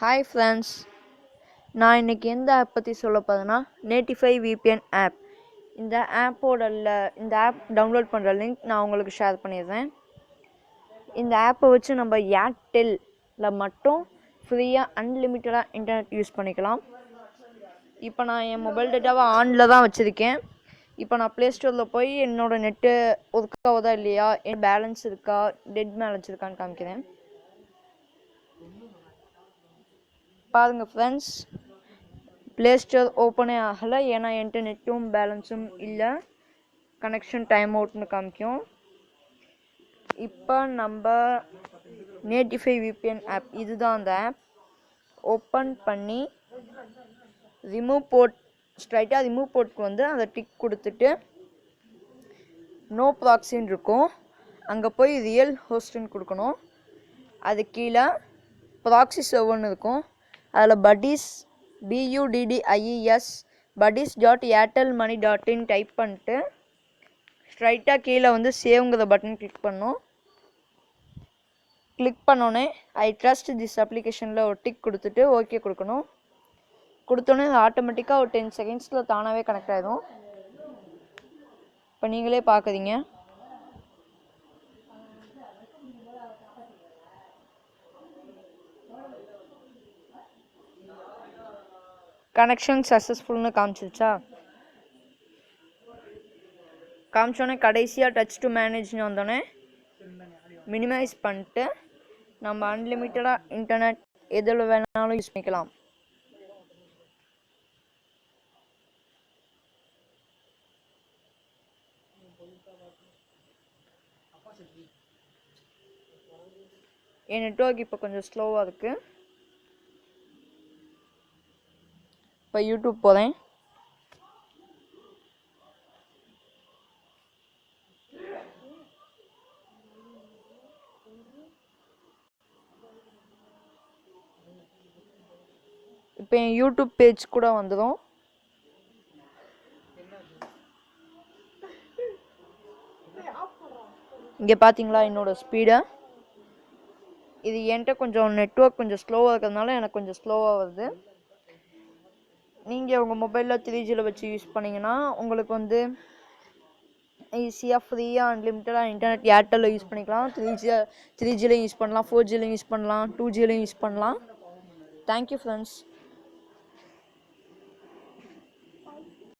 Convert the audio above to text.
Hi friends, நான் இன்றைக்கி எந்த ஆப் பற்றி சொல்ல போகிறேன்னா நேட்டிஃபை விபிஎன் ஆப். இந்த ஆப் டவுன்லோட் பண்ணுற லிங்க் நான் உங்களுக்கு ஷேர் பண்ணிடுறேன். இந்த ஆப்பை வச்சு நம்ம ஏர்டெல்லில் மட்டும் ஃப்ரீயாக அன்லிமிட்டடாக இன்டர்நெட் யூஸ் பண்ணிக்கலாம். இப்போ நான் என் மொபைல் டேட்டாவை ஆனில் தான் வச்சுருக்கேன். இப்போ நான் ப்ளே ஸ்டோரில் போய் என்னோடய நெட்டு ஒர்க் ஆகுதா இல்லையா, என் பேலன்ஸ் இருக்கா, டெட் பேலன்ஸ் இருக்கான்னு காமிக்கிறேன். பாருங்கள் ஃப்ரெண்ட்ஸ், ப்ளே ஸ்டோர் ஓப்பனே ஆகலை, ஏன்னா என்கிட்ட நெட்டும் பேலன்ஸும் இல்லை, கனெக்ஷன் டைம் அவுட்னு காமிக்கும். இப்போ நம்ம நேட்டிஃபை விபிஎன் ஆப், இதுதான் அந்த ஆப். ஓப்பன் பண்ணி ஸ்ட்ரைட்டாக ரிமூவ் போர்ட்க்கு வந்து அதை டிக் கொடுத்துட்டு நோ ப்ராக்ஸின்னு இருக்கும், அங்கே போய் ரியல் ஹோஸ்ட்டுன்னு கொடுக்கணும். அது கீழே ப்ராக்ஸி சர்வர்னு இருக்கும், அதில் buddies buddies.airtelmoney.in டைப் பண்ணிட்டு ஸ்ட்ரைட்டாக கீழே வந்து சேவ்ங்கிற பட்டன் கிளிக் பண்ணணும். கிளிக் பண்ணோன்னே ஐ ட்ரஸ்ட் திஸ் அப்ளிகேஷனில் ஒரு டிக் கொடுத்துட்டு ஓகே கொடுக்கணும். கொடுத்தோன்னே ஆட்டோமேட்டிக்காக ஒரு 10 செகண்ட்ஸில் தானாகவே கனெக்ட் ஆகிடும். இப்போ நீங்களே பார்க்குறீங்க. கனெக்ஷன் சக்ஸஸ்ஃபுல்னு காமிச்சிருச்சா? காமிச்சோன்னே கடைசியாக டச் டு மேனேஜ்னு வந்தோடனே மினிமைஸ் பண்ணிட்டு நம்ம அன்லிமிட்டடாக இன்டர்நெட் எதில் வேணாலும் யூஸ் பண்ணிக்கலாம். என் நெட்வொர்க் இப்போ கொஞ்சம் ஸ்லோவாக இருக்குது. இப்போ யூடியூப் போகிறேன். இப்போ என் யூடியூப் பேஜ் கூட வந்துடும். இங்கே பார்த்தீங்களா என்னோட ஸ்பீடை? இது என்கிட்ட கொஞ்சம் நெட்வொர்க் கொஞ்சம் ஸ்லோவாக இருக்கிறதுனால எனக்கு கொஞ்சம் ஸ்லோவாக வருது. நீங்கள் உங்கள் மொபைலில் 3Gயில் வச்சு யூஸ் பண்ணிங்கன்னா உங்களுக்கு வந்து ஈஸியாக ஃப்ரீயாக அன்லிமிட்டடாக இன்டர்நெட் ஏர்டெல்லில் யூஸ் பண்ணிக்கலாம். 3Gலையும் யூஸ் பண்ணலாம், 4Gலையும் யூஸ் பண்ணலாம், 2Gலையும் யூஸ் பண்ணலாம். Thank you friends.